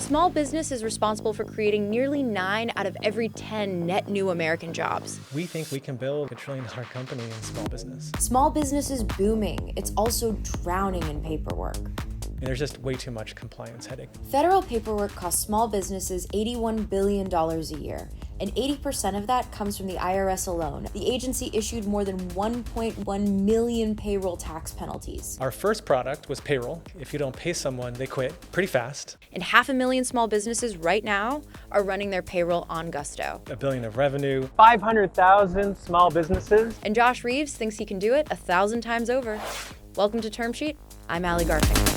Small business is responsible for creating nearly 9 out of every 10 net new American jobs. We think we can build a $1 trillion company in small business. Small business is booming. It's also drowning in paperwork. And there's just way too much compliance headache. Federal paperwork costs small businesses $81 billion a year, and 80% of that comes from the IRS alone. The agency issued more than 1.1 million payroll tax penalties. Our first product was Payroll. If you don't pay someone, they quit pretty fast. And 500,000 small businesses right now are running their payroll on Gusto. $1 billion of revenue. 500,000 small businesses. And Josh Reeves thinks he can do it 1,000 times over. Welcome to Term Sheet. I'm Allie Garfinkle.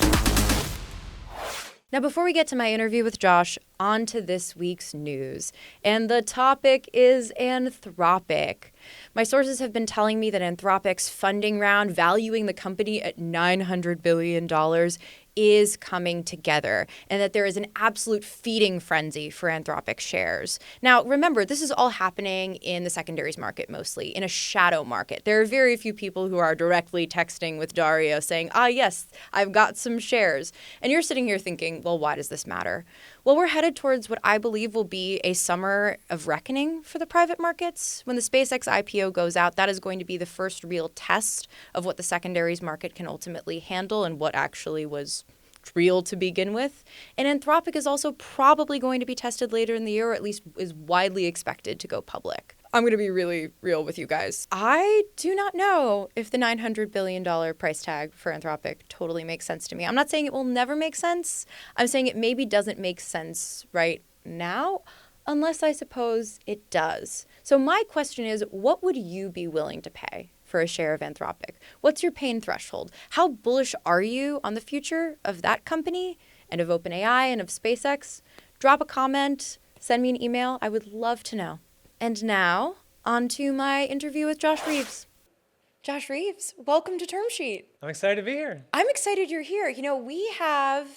Now, before we get to my interview with Josh, on to this week's news. And the topic is Anthropic. My sources have been telling me that Anthropic's funding round, valuing the company at $900 billion, is coming together, and that there is an absolute feeding frenzy for Anthropic shares. Now, remember, this is all happening in the secondaries market mostly, in a shadow market. There are very few people who are directly texting with Dario saying, yes, I've got some shares. And you're sitting here thinking, well, why does this matter? Well, we're headed towards what I believe will be a summer of reckoning for the private markets. When the SpaceX IPO goes out, that is going to be the first real test of what the secondaries market can ultimately handle and what actually was real to begin with. And Anthropic is also probably going to be tested later in the year, or at least is widely expected to go public. I'm going to be really real with you guys. I do not know if the $900 billion price tag for Anthropic totally makes sense to me. I'm not saying it will never make sense. I'm saying it maybe doesn't make sense right now, unless I suppose it does. So my question is, what would you be willing to pay for a share of Anthropic? What's your pain threshold? How bullish are you on the future of that company and of OpenAI and of SpaceX? Drop a comment, send me an email. I would love to know. And now, on to my interview with Josh Reeves. Josh Reeves, welcome to Term Sheet. I'm excited to be here. I'm excited you're here. You know, we have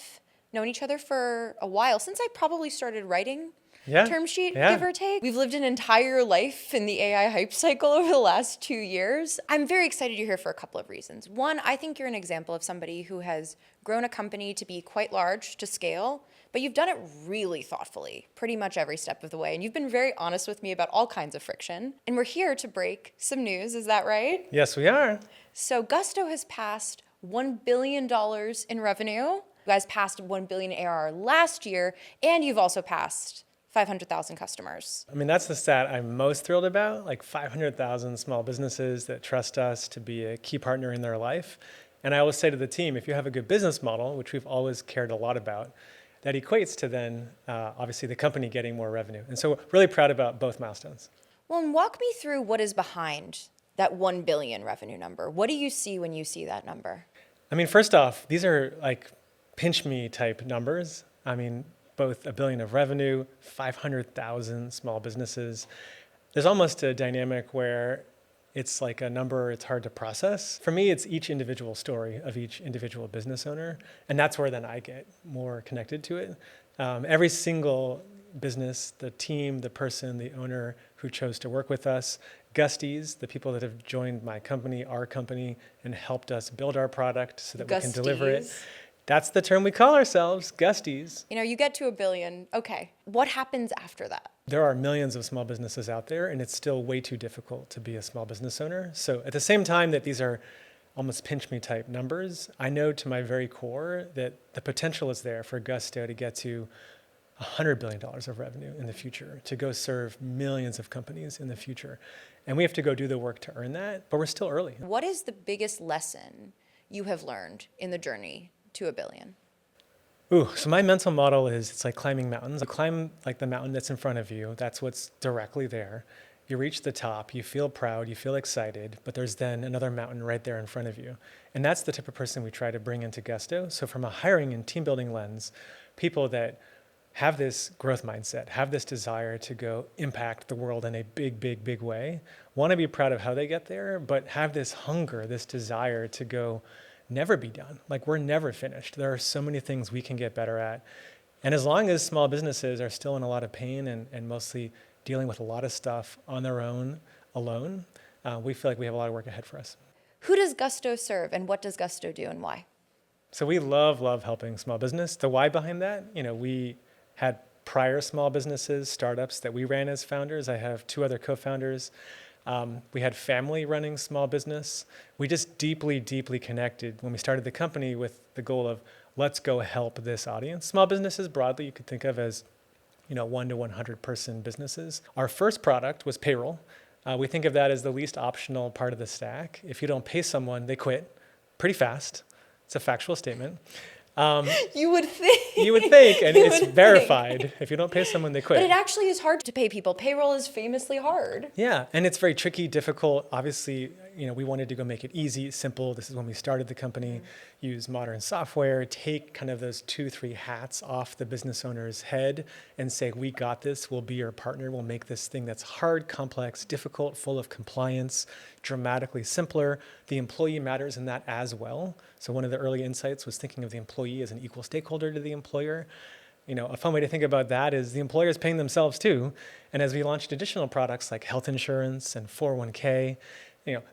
known each other for a while, since I probably started writing Term Sheet, give or take. We've lived an entire life in the AI hype cycle over the last 2 years. I'm very excited you're here for a couple of reasons. One, I think you're an example of somebody who has grown a company to be quite large, to scale, but you've done it really thoughtfully, pretty much every step of the way. And you've been very honest with me about all kinds of friction. And we're here to break some news, is that right? Yes, we are. So Gusto has passed $1 billion in revenue. You guys passed 1 billion ARR last year, and you've also passed 500,000 customers. I mean, that's the stat I'm most thrilled about, like 500,000 small businesses that trust us to be a key partner in their life. And I always say to the team, if you have a good business model, which we've always cared a lot about, that equates to then, obviously, the company getting more revenue. And so we're really proud about both milestones. Well, and walk me through what is behind that 1 billion revenue number. What do you see when you see that number? I mean, first off, these are like pinch me type numbers. I mean, both $1 billion of revenue, 500,000 small businesses. There's almost a dynamic where it's like a number it's hard to process. For me, it's each individual story of each individual business owner. And that's where then I get more connected to it. Every single business, the team, the person, the owner who chose to work with us, Gusties, the people that have joined my company, our company, and helped us build our product so that we can deliver it. That's the term we call ourselves, Gusties. You know, you get to $1 billion. Okay. What happens after that? There are millions of small businesses out there, and it's still way too difficult to be a small business owner. So at the same time that these are almost pinch me type numbers, I know to my very core that the potential is there for Gusto to get to $100 billion of revenue in the future, to go serve millions of companies in the future. And we have to go do the work to earn that, but we're still early. What is the biggest lesson you have learned in the journey to $1 billion? So my mental model is it's like climbing mountains. You climb like the mountain that's in front of you. That's what's directly there. You reach the top, you feel proud, you feel excited, but there's then another mountain right there in front of you. And that's the type of person we try to bring into Gusto. So from a hiring and team building lens, people that have this growth mindset, have this desire to go impact the world in a big, big, big way, want to be proud of how they get there, but have this hunger, this desire to go never be done. Like, we're never finished. There are so many things we can get better at. And as long as small businesses are still in a lot of pain and mostly dealing with a lot of stuff on their own, alone, we feel like we have a lot of work ahead for us. Who does Gusto serve, and what does Gusto do, and why? So we love helping small business. The why behind that, we had prior small businesses, startups that we ran as founders. I have 2 other co-founders. We had family running small business. We just deeply, deeply connected when we started the company with the goal of let's go help this audience. Small businesses broadly you could think of as 1 to 100 person businesses. Our first product was Payroll. We think of that as the least optional part of the stack. If you don't pay someone, they quit pretty fast. It's a factual statement. You would think. You would think, and it's verified. If you don't pay someone, they quit. But it actually is hard to pay people. Payroll is famously hard. Yeah, and it's very tricky, difficult. Obviously, we wanted to go make it easy, simple. This is when we started the company, use modern software, take kind of those 2, 3 hats off the business owner's head and say, we got this, we'll be your partner, we'll make this thing that's hard, complex, difficult, full of compliance, dramatically simpler. The employee matters in that as well. So one of the early insights was thinking of the employee as an equal stakeholder to the employer. A fun way to think about that is the employer is paying themselves too. And as we launched additional products like health insurance and 401k,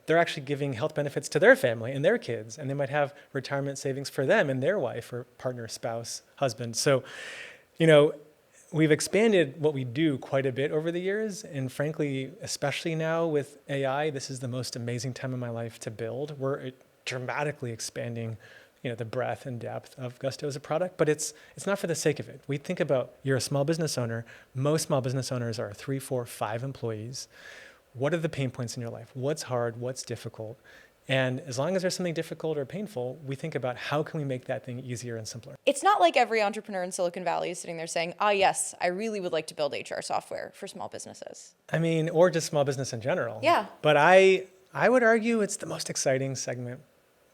they're actually giving health benefits to their family and their kids, and they might have retirement savings for them and their wife or partner, spouse, husband. So, we've expanded what we do quite a bit over the years. And frankly, especially now with AI, this is the most amazing time of my life to build. We're dramatically expanding the breadth and depth of Gusto as a product, but it's not for the sake of it. We think about, you're a small business owner. Most small business owners are 3, 4, 5 employees. What are the pain points in your life? What's hard? What's difficult? And as long as there's something difficult or painful, we think about how can we make that thing easier and simpler. It's not like every entrepreneur in Silicon Valley is sitting there saying, yes, I really would like to build HR software for small businesses. Or just small business in general. Yeah. But I would argue it's the most exciting segment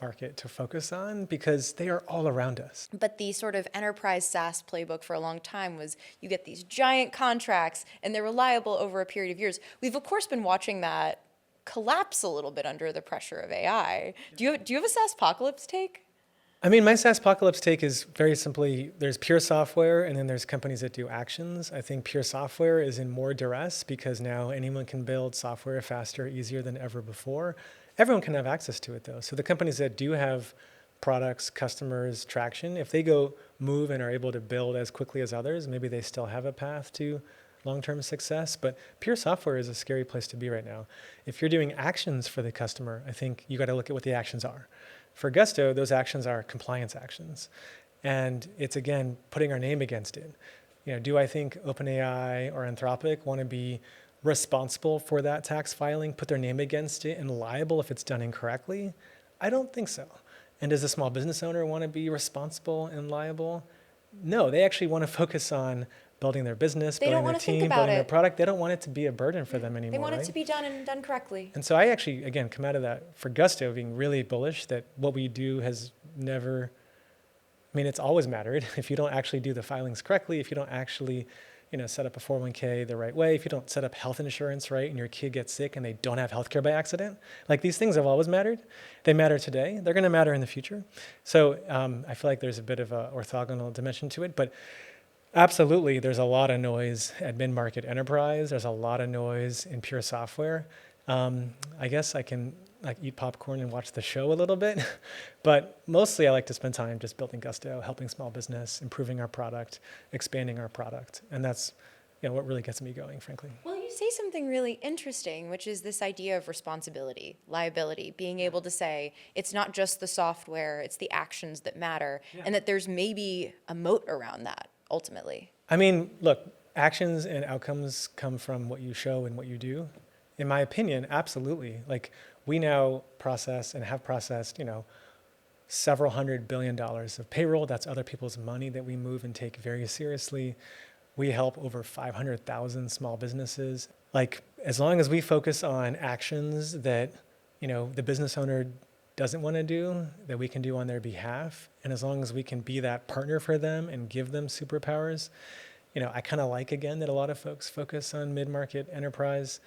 market to focus on because they are all around us. But the sort of enterprise SaaS playbook for a long time was you get these giant contracts and they're reliable over a period of years. We've of course been watching that collapse a little bit under the pressure of AI. Do you have a SaaS apocalypse take? My SaaS apocalypse take is very simply, there's pure software and then there's companies that do actions. I think pure software is in more duress because now anyone can build software faster, easier than ever before. Everyone can have access to it though. So the companies that do have products, customers, traction, if they go move and are able to build as quickly as others, maybe they still have a path to long-term success. But pure software is a scary place to be right now. If you're doing actions for the customer, I think you got to look at what the actions are. For Gusto, those actions are compliance actions. And it's, again, putting our name against it. Do I think OpenAI or Anthropic want to be responsible for that tax filing, put their name against it, and liable if it's done incorrectly? I don't think so. And does a small business owner want to be responsible and liable? No, they actually want to focus on building their business, building their team, building their product. They don't want it to be a burden for them anymore. They want it to be done and done correctly. And so I actually, again, come out of that for Gusto being really bullish that what we do has never, it's always mattered. If you don't actually do the filings correctly, if you don't actually set up a 401k the right way, if you don't set up health insurance right and your kid gets sick and they don't have healthcare by accident, these things have always mattered. They matter today. They're going to matter in the future. So I feel like there's a bit of an orthogonal dimension to it, but absolutely there's a lot of noise at mid-market enterprise. There's a lot of noise in pure software. I guess I can eat popcorn and watch the show a little bit, but mostly I like to spend time just building Gusto, helping small business, improving our product, expanding our product. And that's what really gets me going, frankly. Well, you say something really interesting, which is this idea of responsibility, liability, being able to say it's not just the software, it's the actions that matter, and that there's maybe a moat around that ultimately. Look, actions and outcomes come from what you show and what you do. In my opinion, absolutely. We now process and have processed, several $100 billion of payroll. That's other people's money that we move and take very seriously. We help over 500,000 small businesses. As long as we focus on actions that, the business owner doesn't want to do, that we can do on their behalf, and as long as we can be that partner for them and give them superpowers, I kind of again, that a lot of folks focus on mid-market enterprise.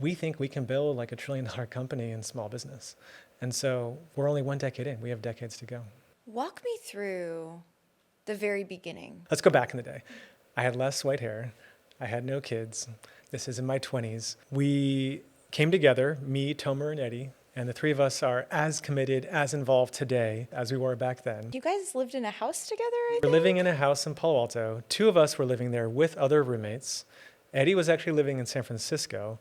We think we can build $1 trillion company in small business. And so we're only 1 decade in. We have decades to go. Walk me through the very beginning. Let's go back in the day. I had less white hair. I had no kids. This is in my 20s. We came together, me, Tomer, and Eddie, And the three of us are as committed, as involved today as we were back then. You guys lived in a house together, I We're think? living in a house in Palo Alto. Two of us were living there with other roommates. Eddie was actually living in San Francisco.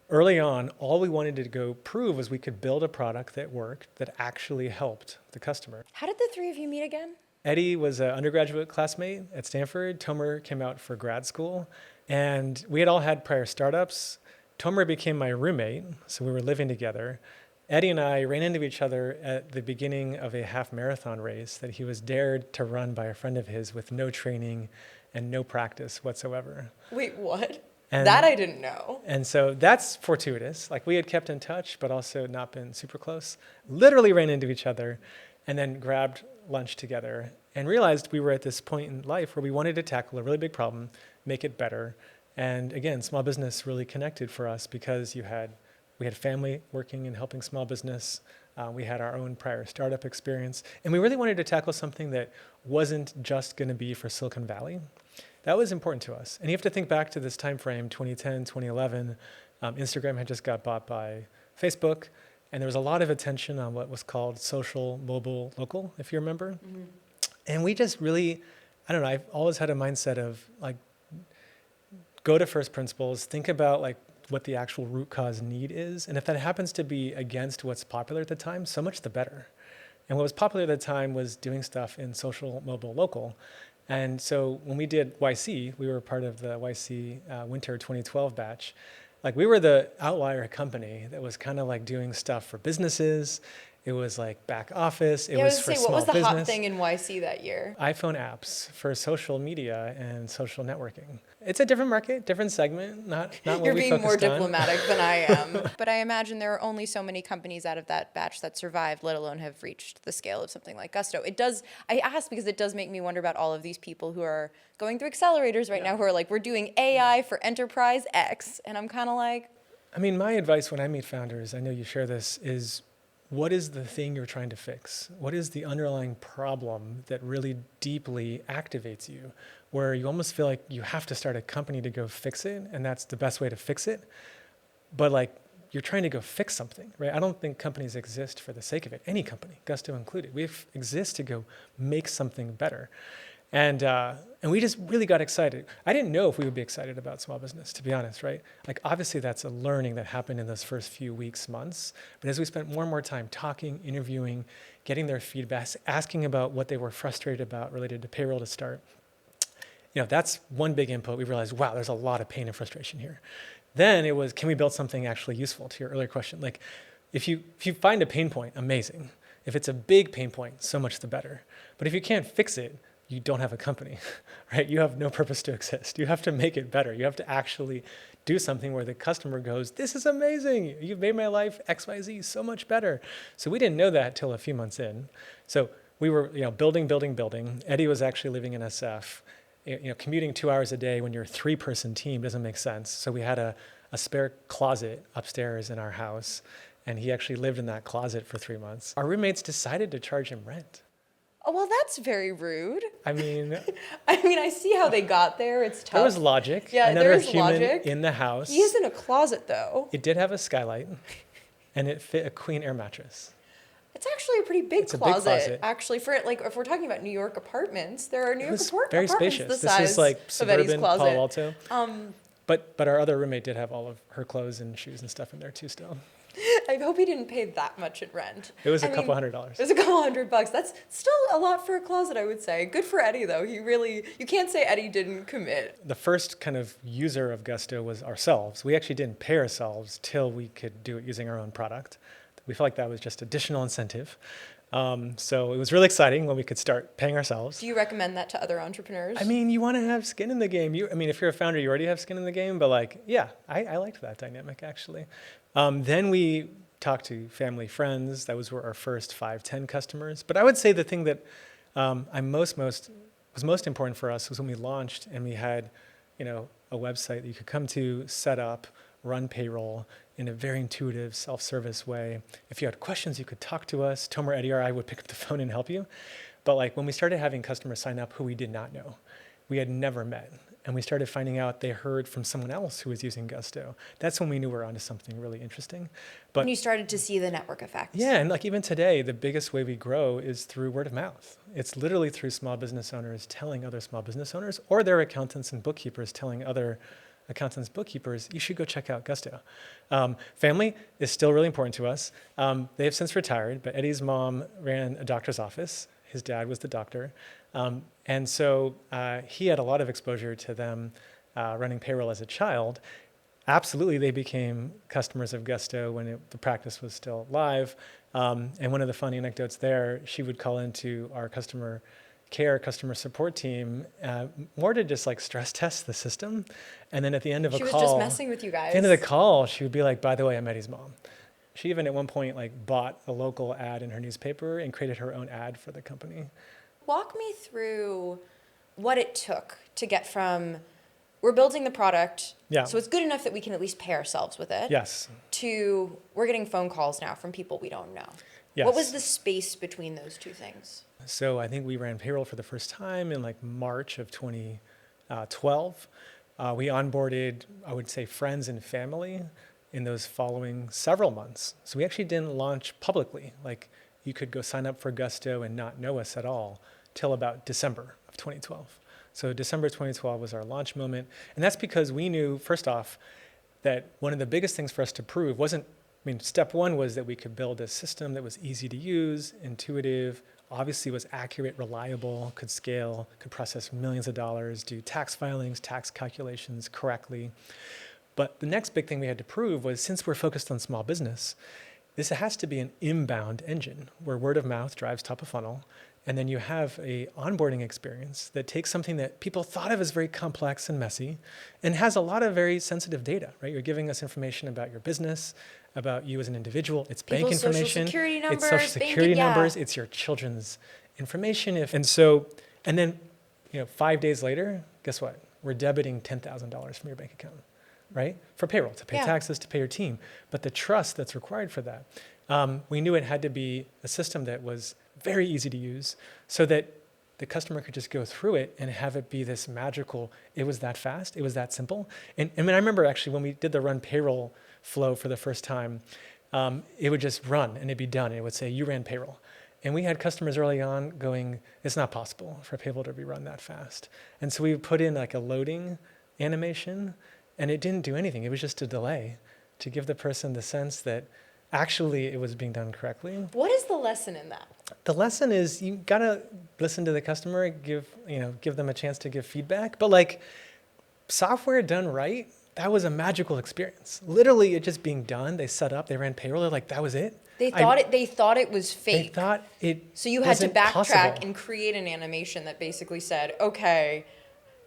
Early on, all we wanted to go prove was we could build a product that worked, that actually helped the customer. How did the three of you meet again? Eddie was an undergraduate classmate at Stanford. Tomer came out for grad school. And we had all had prior startups. Tomer became my roommate, so we were living together. Eddie and I ran into each other at the beginning of a half marathon race that he was dared to run by a friend of his with no training and no practice whatsoever. Wait, what? And That I didn't know. And so that's fortuitous. Like, we had kept in touch, but also not been super close. Literally ran into each other and then grabbed lunch together and realized we were at this point in life where we wanted to tackle a really big problem, make it better. And again, small business really connected for us because we had family working and helping small business. We had our own prior startup experience. And we really wanted to tackle something that wasn't just going to be for Silicon Valley. That was important to us. And you have to think back to this time frame, 2010, 2011. Instagram had just got bought by Facebook. And there was a lot of attention on what was called social, mobile, local, if you remember. Mm-hmm. And we just really, I don't know, I've always had a mindset of like, go to first principles, think about like what the actual root cause need is. And if that happens to be against what's popular at the time, so much the better. And what was popular at the time was doing stuff in social, mobile, local. And so when we did YC, we were part of the YC Winter 2012 batch. Like, we were the outlier company that was kind of like doing stuff for businesses. It was like back office. It was for small business. What was the hot thing in YC that year? iPhone apps for social media and social networking. It's a different market, different segment, not what we focused on. You're being more diplomatic than I am. But I imagine there are only so many companies out of that batch that survived, let alone have reached the scale of something like Gusto. I ask because it does make me wonder about all of these people who are going through accelerators right now who are like, we're doing AI for enterprise X. And I'm kind of like... I mean, my advice when I meet founders, I know you share this, is what is the thing you're trying to fix? What is the underlying problem that really deeply activates you, where you almost feel like you have to start a company to go fix it, and that's the best way to fix it? But like, you're trying to go fix something, right? I don't think companies exist for the sake of it, any company, Gusto included. We exist to go make something better. And we just really got excited. I didn't know if we would be excited about small business, to be honest, right? Like, obviously that's a learning that happened in those first few weeks, months. But as we spent more and more time talking, interviewing, getting their feedback, asking about what they were frustrated about related to payroll to start, that's one big input. We realized, wow, there's a lot of pain and frustration here. Then it was, can we build something actually useful, to your earlier question? Like, if you find a pain point, amazing. If it's a big pain point, so much the better. But if you can't fix it, you don't have a company, right? You have no purpose to exist. You have to make it better. You have to actually do something where the customer goes, this is amazing. You've made my life XYZ so much better. So we didn't know that till a few months in. So we were, building. Eddie was actually living in SF. Commuting 2 hours a day when you're a 3-person team doesn't make sense. So we had a spare closet upstairs in our house, and he actually lived in that closet for 3 months. Our roommates decided to charge him rent. Oh, well, that's very rude. I mean, I see how they got there. It's tough. There was logic. Yeah, Another there is human logic. in the house. He is in a closet, though. It did have a skylight, and it fit a queen air mattress. It's actually a pretty big It's closet. a big closet. Actually, for like, if we're talking about New York apartments, there are New York very apartments spacious. the This size is like of Eddie's suburban closet. Palo Alto. But our other roommate did have all of her clothes and shoes and stuff in there too still. I hope he didn't pay that much in rent. It was a couple $100. It was a couple $100. That's still a lot for a closet, I would say. Good for Eddie, though. You can't say Eddie didn't commit. The first kind of user of Gusto was ourselves. We actually didn't pay ourselves till we could do it using our own product. We felt like that was just additional incentive. So it was really exciting when we could start paying ourselves. Do you recommend that to other entrepreneurs? I mean, you want to have skin in the game. If you're a founder, you already have skin in the game. But I liked that dynamic, actually. Then we talked to family, friends. Those were our first 5-10 customers. But I would say the thing that was most important for us was when we launched and we had, a website that you could come to, set up, run payroll in a very intuitive, self-service way. If you had questions, you could talk to us. Tomer, Eddie, or I would pick up the phone and help you. But when we started having customers sign up who we did not know, we had never met. And we started finding out they heard from someone else who was using Gusto. That's when we knew we were onto something really interesting. But And you started to see the network effects. yeah, and like even today, the biggest way we grow is through word of mouth. It's literally through small business owners telling other small business owners, or their accountants and bookkeepers telling other accountants, bookkeepers, you should go check out Gusto. Family is still really important to us. They have since retired, but Eddie's mom ran a doctor's office. His dad was the doctor. And so he had a lot of exposure to them running payroll as a child. Absolutely, they became customers of Gusto when the practice was still live. And one of the funny anecdotes there, she would call into our customer support team, more to just like stress test the system. And then at the end of a call, she was just messing with you guys. At the end of the call, she would be like, by the way, I'm Eddie's mom. She even at one point like bought a local ad in her newspaper and created her own ad for the company. Walk me through what it took to get from we're building the product, so it's good enough that we can at least pay ourselves with it, yes, to we're getting phone calls now from people we don't know. Yes. What was the space between those two things? So I think we ran payroll for the first time in like March of 2012. We onboarded, I would say, friends and family in those following several months. So we actually didn't launch publicly. Like you could go sign up for Gusto and not know us at all till about December of 2012. So December 2012 was our launch moment. And that's because we knew, first off, that one of the biggest things for us to prove wasn't, step one was that we could build a system that was easy to use, intuitive, obviously was accurate, reliable, could scale, could process millions of dollars, do tax filings, tax calculations correctly. But the next big thing we had to prove was, since we're focused on small business, this has to be an inbound engine where word of mouth drives top of funnel. And then you have a onboarding experience that takes something that people thought of as very complex and messy and has a lot of very sensitive data, right? You're giving us information about your business, about you as an individual. It's bank information, it's social security numbers, it's your children's information. And then 5 days later, guess what? We're debiting $10,000 from your bank account, right? For payroll, to pay taxes, to pay your team. But the trust that's required for that, we knew it had to be a system that was very easy to use so that the customer could just go through it and have it be this magical, it was that fast, it was that simple. And I remember actually when we did the run payroll flow for the first time, it would just run and it'd be done. And it would say, you ran payroll. And we had customers early on going, it's not possible for payroll to be run that fast. And so we put in like a loading animation and it didn't do anything. It was just a delay to give the person the sense that actually it was being done correctly. What is the lesson in that? The lesson is you gotta listen to the customer, give them a chance to give feedback. But like software done right, that was a magical experience. Literally, it just being done. They set up, they ran payroll. They're like, that was it. They thought it was fake. They thought it. So you had to backtrack possible. and create an animation that basically said, okay,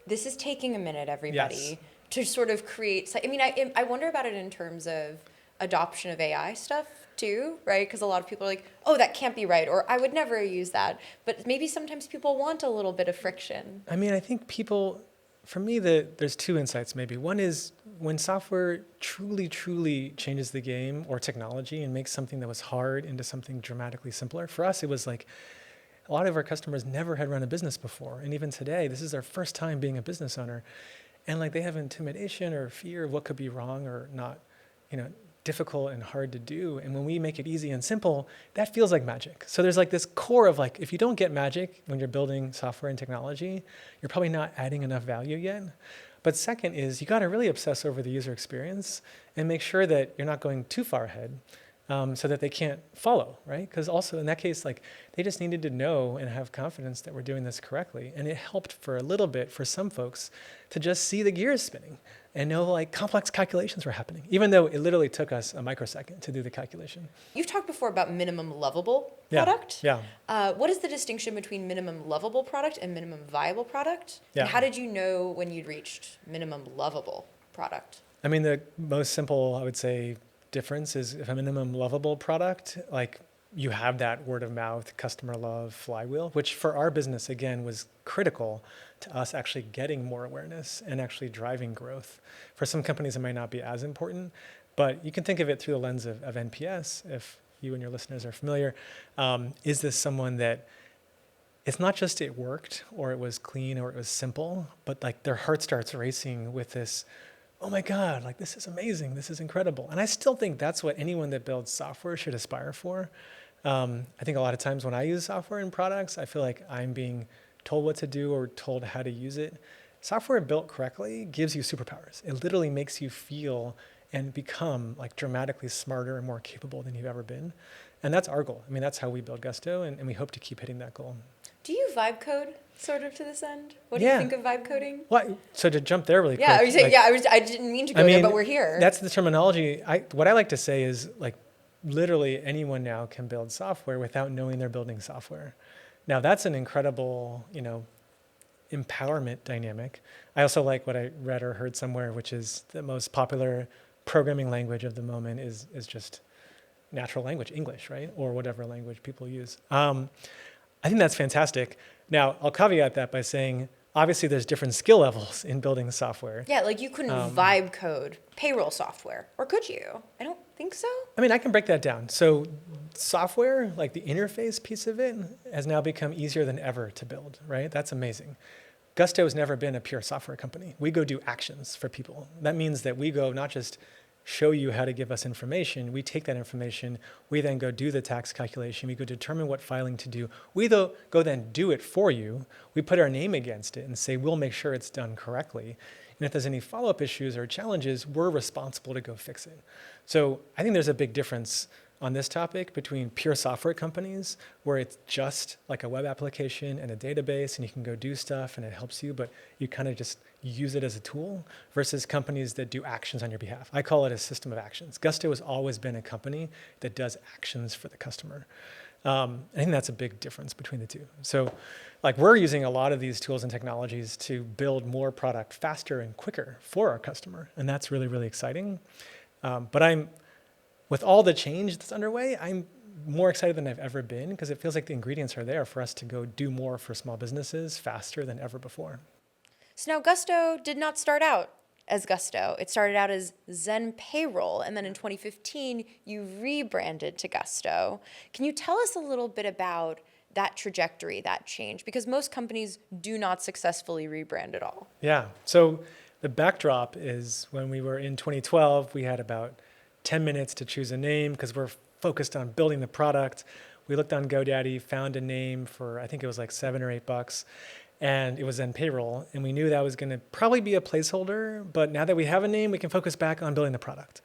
this is taking a minute, everybody, Yes. to sort of create. I wonder about it in terms of adoption of AI stuff too, right? Because a lot of people are like, oh, that can't be right, or I would never use that. But maybe sometimes people want a little bit of friction. I think people, for me, there's two insights maybe. One is when software truly, truly changes the game, or technology, and makes something that was hard into something dramatically simpler. For us, it was like a lot of our customers never had run a business before. And even today, this is their first time being a business owner. And like they have intimidation or fear of what could be wrong or not, difficult and hard to do. And when we make it easy and simple, that feels like magic. So there's like this core of like, if you don't get magic when you're building software and technology, you're probably not adding enough value yet. But second is you got to really obsess over the user experience and make sure that you're not going too far ahead so that they can't follow, right? Because also in that case, like they just needed to know and have confidence that we're doing this correctly. And it helped for a little bit for some folks to just see the gears spinning and know like complex calculations were happening, even though it literally took us a microsecond to do the calculation. You've talked before about minimum lovable product. Yeah. What is the distinction between minimum lovable product and minimum viable product? Yeah. And how did you know when you'd reached minimum lovable product? The most simple, I would say, difference is if a minimum lovable product, like you have that word of mouth, customer love flywheel, which for our business, again, was critical to us actually getting more awareness and actually driving growth. For some companies, it might not be as important, but you can think of it through the lens of NPS, if you and your listeners are familiar. Is this someone that it's not just it worked or it was clean or it was simple, but like their heart starts racing with this, oh my God, like this is amazing, this is incredible. And I still think that's what anyone that builds software should aspire for. I think a lot of times when I use software in products, I feel like I'm being told what to do or told how to use it. Software built correctly gives you superpowers. It literally makes you feel and become like dramatically smarter and more capable than you've ever been. And that's our goal. I mean, that's how we build Gusto, and we hope to keep hitting that goal. Do you vibe code sort of to this end? What do you think of vibe coding? Well, so to jump there really quick. Yeah, are you saying, I didn't mean to go there, but we're here. That's the terminology. What I like to say is like literally anyone now can build software without knowing they're building software. Now that's an incredible, empowerment dynamic. I also like what I read or heard somewhere, which is the most popular programming language of the moment is just natural language, English, right? Or whatever language people use. I think that's fantastic. Now, I'll caveat that by saying, obviously there's different skill levels in building software. Yeah, like you couldn't vibe code payroll software, or could you? I don't think so. I mean, I can break that down. So software, like the interface piece of it, has now become easier than ever to build, right? That's amazing. Gusto has never been a pure software company. We go do actions for people. That means that we go not just show you how to give us information. We take that information. We then go do the tax calculation. We go determine what filing to do. We go then do it for you. We put our name against it and say, we'll make sure it's done correctly. And if there's any follow-up issues or challenges, we're responsible to go fix it. So I think there's a big difference on this topic between pure software companies where it's just like a web application and a database and you can go do stuff and it helps you, but you kind of just use it as a tool versus companies that do actions on your behalf. I call it a system of actions. Gusto has always been a company that does actions for the customer. I think that's a big difference between the two. So like we're using a lot of these tools and technologies to build more product faster and quicker for our customer. And that's really, really exciting. But with all the change that's underway, I'm more excited than I've ever been because it feels like the ingredients are there for us to go do more for small businesses faster than ever before. So now Gusto did not start out as Gusto. It started out as Zen Payroll, and then in 2015, you rebranded to Gusto. Can you tell us a little bit about that trajectory, that change? Because most companies do not successfully rebrand at all. Yeah. So the backdrop is when we were in 2012, we had about 10 minutes to choose a name because we're focused on building the product. We looked on GoDaddy, found a name for, I think it was like $7 or $8, and it was Zen Payroll. And we knew that was going to probably be a placeholder, but now that we have a name, we can focus back on building the product.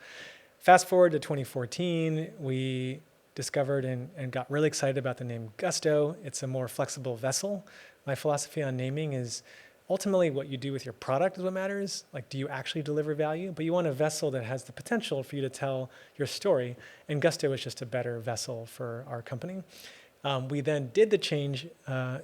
Fast forward to 2014, we discovered and got really excited about the name Gusto. It's a more flexible vessel. My philosophy on naming is ultimately what you do with your product is what matters. Like, do you actually deliver value? But you want a vessel that has the potential for you to tell your story. And Gusto is just a better vessel for our company. We then did the change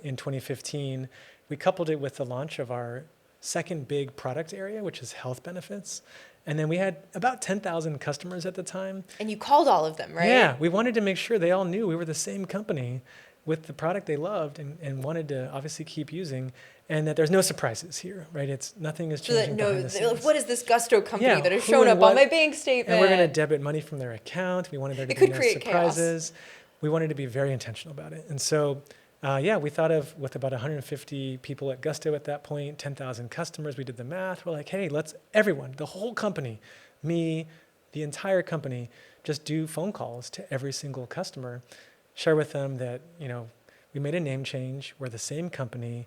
in 2015. We coupled it with the launch of our second big product area, which is health benefits. And then we had about 10,000 customers at the time. And you called all of them, right? Yeah, we wanted to make sure they all knew we were the same company with the product they loved and wanted to obviously keep using, and that there's no surprises here, right? Nothing is changing behind the scenes. What is this Gusto company that has shown up on my bank statement? And we're going to debit money from their account. We wanted there to be no surprises. We wanted to be very intentional about it. And so, we thought of, with about 150 people at Gusto at that point, 10,000 customers, we did the math. We're like, hey, let's everyone, the whole company, me, the entire company, just do phone calls to every single customer, share with them that, we made a name change. We're the same company.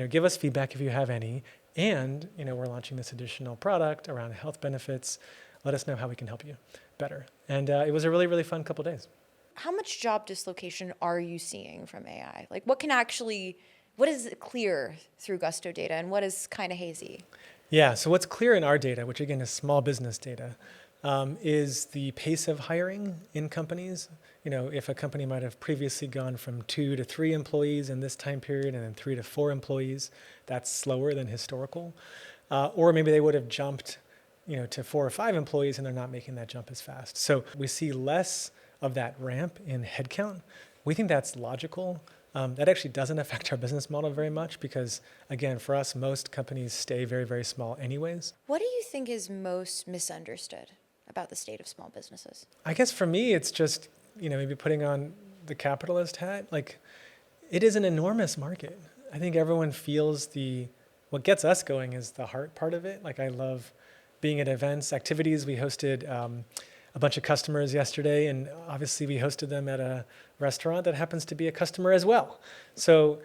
Give us feedback if you have any. And, we're launching this additional product around health benefits. Let us know how we can help you better. And it was a really, really fun couple days. How much job dislocation are you seeing from AI? Like what is clear through Gusto data and what is kind of hazy? Yeah, so what's clear in our data, which again is small business data, is the pace of hiring in companies. If a company might have previously gone from 2 to 3 employees in this time period and then 3 to 4 employees, that's slower than historical. Or maybe they would have jumped, to 4 or 5 employees and they're not making that jump as fast. So we see less of that ramp in headcount. We think that's logical. That actually doesn't affect our business model very much because, again, for us, most companies stay very, very small anyways. What do you think is most misunderstood about the state of small businesses? I guess for me, it's just, maybe putting on the capitalist hat. Like, It is an enormous market. I think everyone feels what gets us going is the heart part of it. Like I love being at events, activities. We hosted a bunch of customers yesterday, and obviously we hosted them at a restaurant that happens to be a customer as well. So,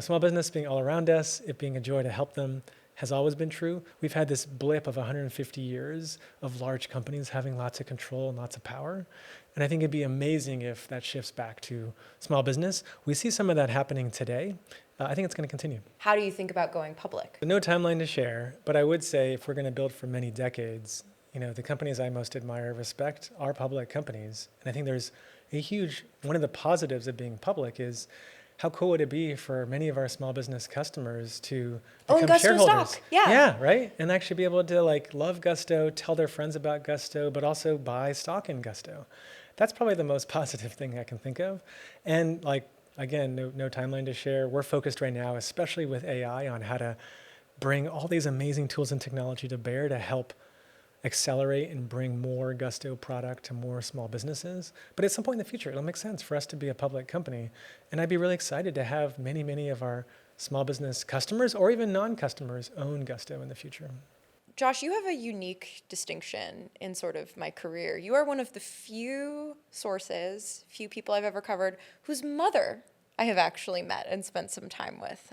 small business being all around us, it being a joy to help them has always been true. We've had this blip of 150 years of large companies having lots of control and lots of power. And I think it'd be amazing if that shifts back to small business. We see some of that happening today. I think it's going to continue. How do you think about going public? No timeline to share, but I would say if we're going to build for many decades, the companies I most admire and respect are public companies. And I think there's one of the positives of being public is how cool would it be for many of our small business customers to own become Gusto shareholders? Stock. Yeah. Yeah, right? And actually be able to love Gusto, tell their friends about Gusto, but also buy stock in Gusto. That's probably the most positive thing I can think of. And again, no timeline to share. We're focused right now, especially with AI, on how to bring all these amazing tools and technology to bear to help accelerate and bring more Gusto product to more small businesses. But at some point in the future, it'll make sense for us to be a public company. And I'd be really excited to have many, many of our small business customers or even non-customers own Gusto in the future. Josh, you have a unique distinction in sort of my career. You are one of the few people I've ever covered whose mother I have actually met and spent some time with.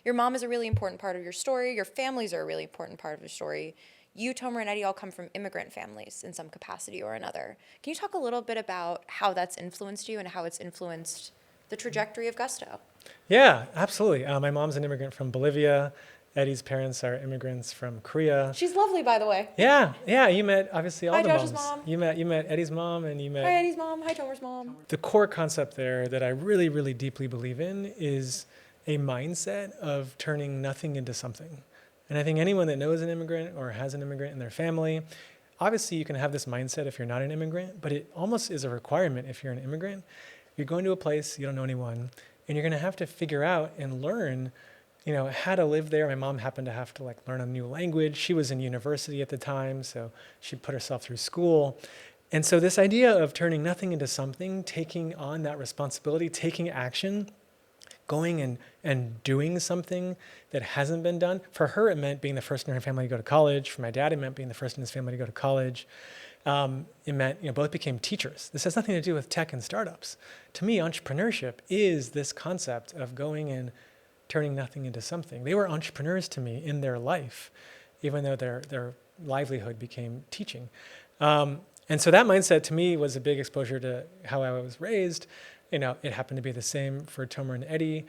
Your mom is a really important part of your story. Your families are a really important part of your story. You, Tomer, and Eddie all come from immigrant families in some capacity or another. Can you talk a little bit about how that's influenced you and how it's influenced the trajectory of Gusto? Yeah, absolutely. My mom's an immigrant from Bolivia. Eddie's parents are immigrants from Korea. She's lovely, by the way. Yeah. You met obviously all the Josh's moms. mom. You met Eddie's mom, and you met. Hi, Eddie's mom. Hi, Tomer's mom. The core concept there that I really, really deeply believe in is a mindset of turning nothing into something. And I think anyone that knows an immigrant or has an immigrant in their family, obviously you can have this mindset if you're not an immigrant, but it almost is a requirement if you're an immigrant. You're going to a place you don't know anyone, and you're going to have to figure out and learn how to live there. My mom happened to have to learn a new language. She was in university at the time, so she put herself through school. And so this idea of turning nothing into something, taking on that responsibility, taking action, going and doing something that hasn't been done. For her, it meant being the first in her family to go to college. For my dad, it meant being the first in his family to go to college. It meant, both became teachers. This has nothing to do with tech and startups. To me, entrepreneurship is this concept of going and turning nothing into something. They were entrepreneurs to me in their life, even though their livelihood became teaching. And so that mindset to me was a big exposure to how I was raised. It happened to be the same for Tomer and Eddie.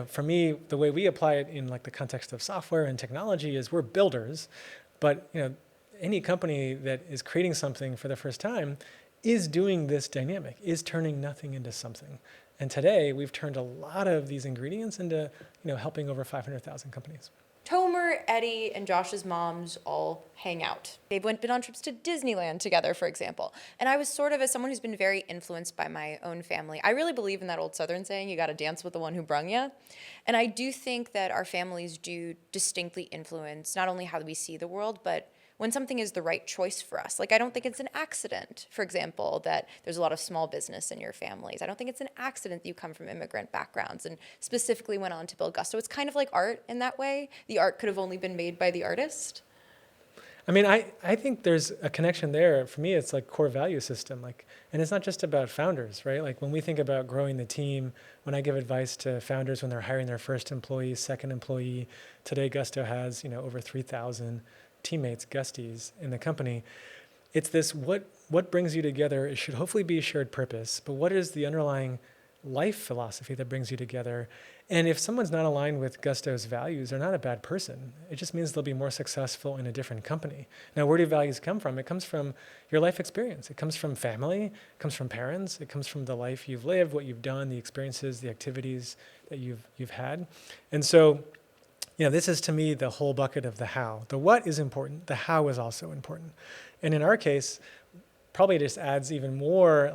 For me, the way we apply it in the context of software and technology is we're builders, but any company that is creating something for the first time is doing this dynamic, is turning nothing into something. And today we've turned a lot of these ingredients into helping over 500,000 companies. Tomer, Eddie, and Josh's moms all hang out. They've been on trips to Disneyland together, for example. And I was sort of, as someone who's been very influenced by my own family, I really believe in that old Southern saying, you got to dance with the one who brung you. And I do think that our families do distinctly influence not only how we see the world, but when something is the right choice for us. I don't think it's an accident, for example, that there's a lot of small business in your families. I don't think it's an accident that you come from immigrant backgrounds and specifically went on to build Gusto. It's kind of like art in that way. The art could have only been made by the artist. I mean, I think there's a connection there. For me, it's core value system. And it's not just about founders, right? When we think about growing the team, when I give advice to founders when they're hiring their first employee, second employee, today Gusto has, over 3,000 teammates, Gusties in the company. It's this, what brings you together? It should hopefully be a shared purpose, but what is the underlying life philosophy that brings you together? And if someone's not aligned with Gusto's values, they're not a bad person. It just means they'll be more successful in a different company. Now, where do values come from? It comes from your life experience. It comes from family. It comes from parents. It comes from the life you've lived, what you've done, the experiences, the activities that you've had. And so, this is to me the whole bucket of the how. The what is important. The how is also important. And in our case, probably just adds even more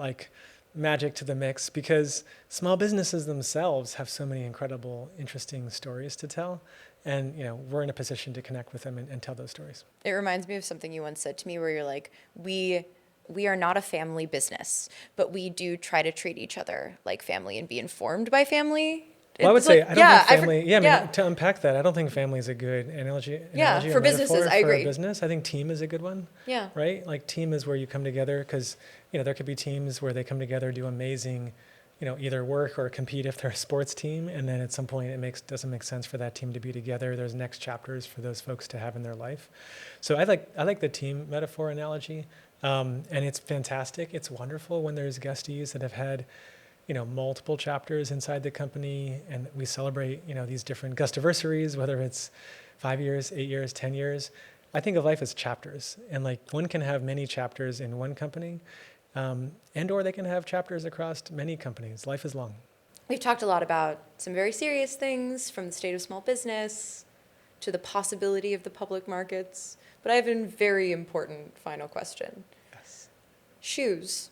magic to the mix because small businesses themselves have so many incredible, interesting stories to tell. And, we're in a position to connect with them and tell those stories. It reminds me of something you once said to me where you're like, we we are not a family business, but we do try to treat each other like family and be informed by family. Well, I would say, I don't think family, I yeah. mean, to unpack that, I don't think family is a good analogy For or businesses, metaphor I for agree. a business. I think team is a good one. Yeah. Right? Like team is where you come together because, there could be teams where they come together, do amazing, either work or compete if they're a sports team. And then at some point doesn't make sense for that team to be together. There's next chapters for those folks to have in their life. So I like the team metaphor analogy. And it's fantastic. It's wonderful when there's guestees that have had multiple chapters inside the company, and we celebrate, these different gustiversaries, whether it's 5 years, 8 years, 10 years. I think of life as chapters, and like one can have many chapters in one company, and or they can have chapters across many companies. Life is long. We've talked a lot about some very serious things, from the state of small business to the possibility of the public markets, but I have a very important final question. Yes. Shoes.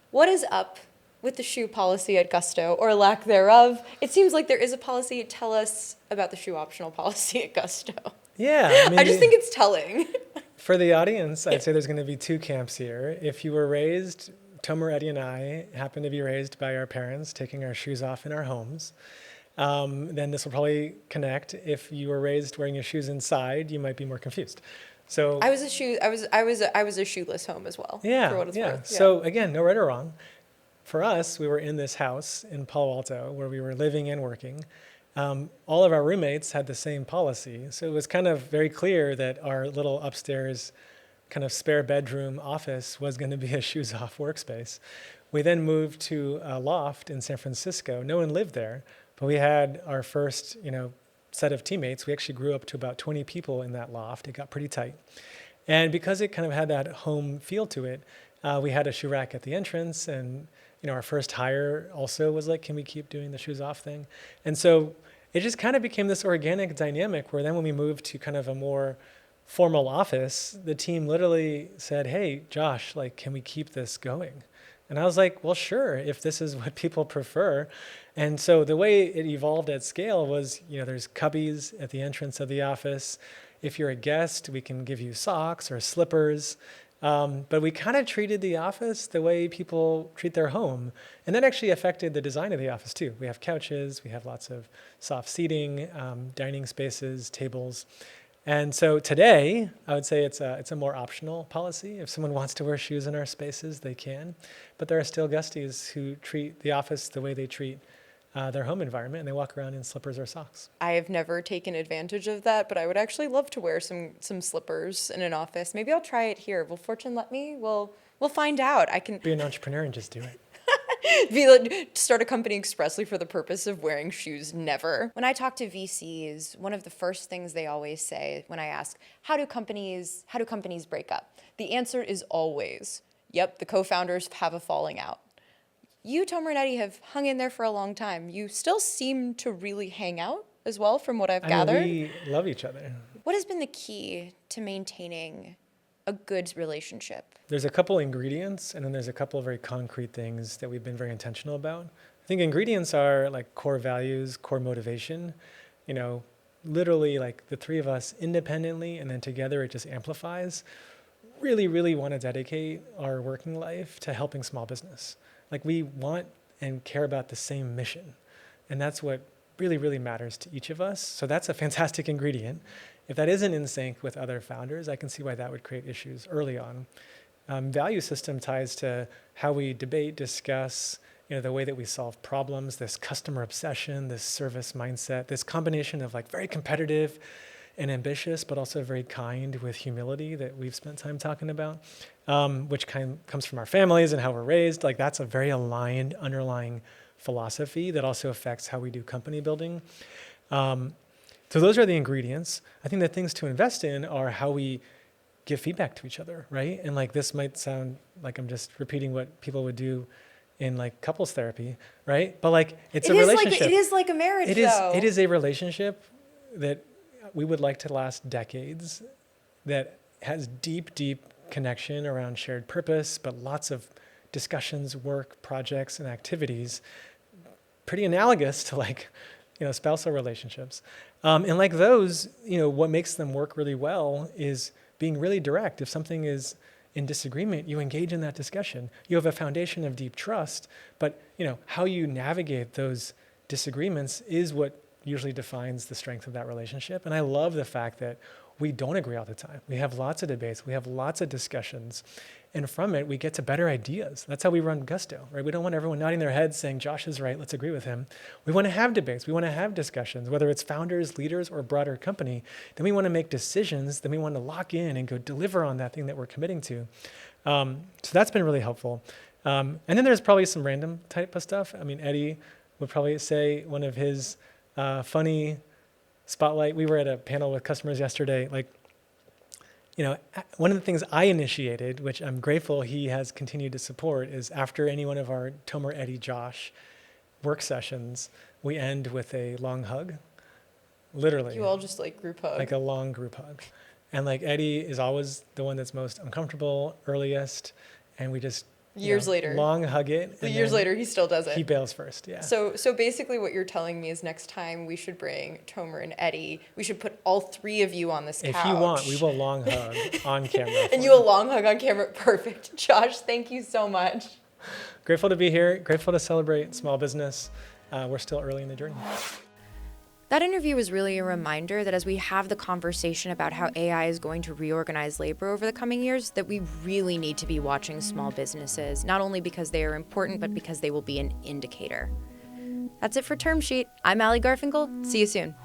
What is up with the shoe policy at Gusto, or lack thereof? It seems like there is a policy. Tell us about the shoe optional policy at Gusto. Yeah. I just think it's telling. For the audience, I'd say there's going to be two camps here. If you were raised, Tomer, Eddie, and I happen to be raised by our parents taking our shoes off in our homes, then this will probably connect. If you were raised wearing your shoes inside, you might be more confused. So I was a shoeless home as well. Yeah, For what it's worth. Yeah. So again, no right or wrong. For us, we were in this house in Palo Alto where we were living and working. All of our roommates had the same policy. So it was kind of very clear that our little upstairs kind of spare bedroom office was going to be a shoes off workspace. We then moved to a loft in San Francisco. No one lived there, but we had our first, set of teammates. We actually grew up to about 20 people in that loft. It got pretty tight. And because it kind of had that home feel to it, we had a shoe rack at the entrance, and our first hire also was like, can we keep doing the shoes off thing? And so it just kind of became this organic dynamic where then when we moved to kind of a more formal office, the team literally said, hey, Josh, like, can we keep this going? And I was like, well, sure, if this is what people prefer. And so the way it evolved at scale was, there's cubbies at the entrance of the office. If you're a guest, we can give you socks or slippers. But we kind of treated the office the way people treat their home. And that actually affected the design of the office too. We have couches, we have lots of soft seating, dining spaces, tables. And so today, I would say it's a more optional policy. If someone wants to wear shoes in our spaces, they can. But there are still guesties who treat the office the way they treat their home environment, and they walk around in slippers or socks. I have never taken advantage of that, but I would actually love to wear some slippers in an office. Maybe I'll try it here. Will fortune let me? We'll find out. I can Be an entrepreneur and just do it. Start a company expressly for the purpose of wearing shoes. Never. When I talk to VCs, one of the first things they always say when I ask, how do companies break up? The answer is always, yep, the co-founders have a falling out. You, Tomer and Eddie, have hung in there for a long time. You still seem to really hang out as well, from what I've gathered. We love each other. What has been the key to maintaining a good relationship? There's a couple ingredients, and then there's a couple of very concrete things that we've been very intentional about. I think ingredients are like core values, core motivation. Literally like the three of us independently, and then together it just amplifies. Really, really want to dedicate our working life to helping small business. Like we want and care about the same mission. And that's what really, really matters to each of us. So that's a fantastic ingredient. If that isn't in sync with other founders, I can see why that would create issues early on. Value system ties to how we debate, discuss, the way that we solve problems, this customer obsession, this service mindset, this combination of like very competitive and ambitious, but also very kind with humility that we've spent time talking about, which comes from our families and how we're raised. Like that's a very aligned underlying philosophy that also affects how we do company building. So those are the ingredients. I think the things to invest in are how we give feedback to each other, right? And like this might sound like I'm just repeating what people would do in like couples therapy, right? But like it's a relationship. It is like a marriage, though. It is a relationship that we would like to last decades, that has deep, deep connection around shared purpose, but lots of discussions, work, projects, and activities, pretty analogous to like, spousal relationships. And like those, what makes them work really well is being really direct. If something is in disagreement, you engage in that discussion. You have a foundation of deep trust, but how you navigate those disagreements is what usually defines the strength of that relationship. And I love the fact that we don't agree all the time. We have lots of debates. We have lots of discussions. And from it, we get to better ideas. That's how we run Gusto, right? We don't want everyone nodding their heads saying, Josh is right, let's agree with him. We want to have debates. We want to have discussions, whether it's founders, leaders, or a broader company. Then we want to make decisions. Then we want to lock in and go deliver on that thing that we're committing to. So that's been really helpful. And then there's probably some random type of stuff. I mean, Eddie would probably say one of his funny spotlight. We were at a panel with customers yesterday. One of the things I initiated, which I'm grateful he has continued to support, is after any one of our Tomer, Eddie, Josh work sessions, we end with a long hug. Literally. You all just group hug. Like a long group hug. And Eddie is always the one that's most uncomfortable, earliest, and we just years later long hug it. Years later he still does it. He bails first, yeah. So basically what you're telling me is next time we should bring Tomer and Eddie. We should put all three of you on this couch. If you want, we will long hug on camera. And you will long hug on camera. Perfect. Josh, thank you so much. Grateful to be here. Grateful to celebrate small business. We're still early in the journey. That interview was really a reminder that as we have the conversation about how AI is going to reorganize labor over the coming years, that we really need to be watching small businesses, not only because they are important, but because they will be an indicator. That's it for Term Sheet. I'm Allie Garfinkle. See you soon.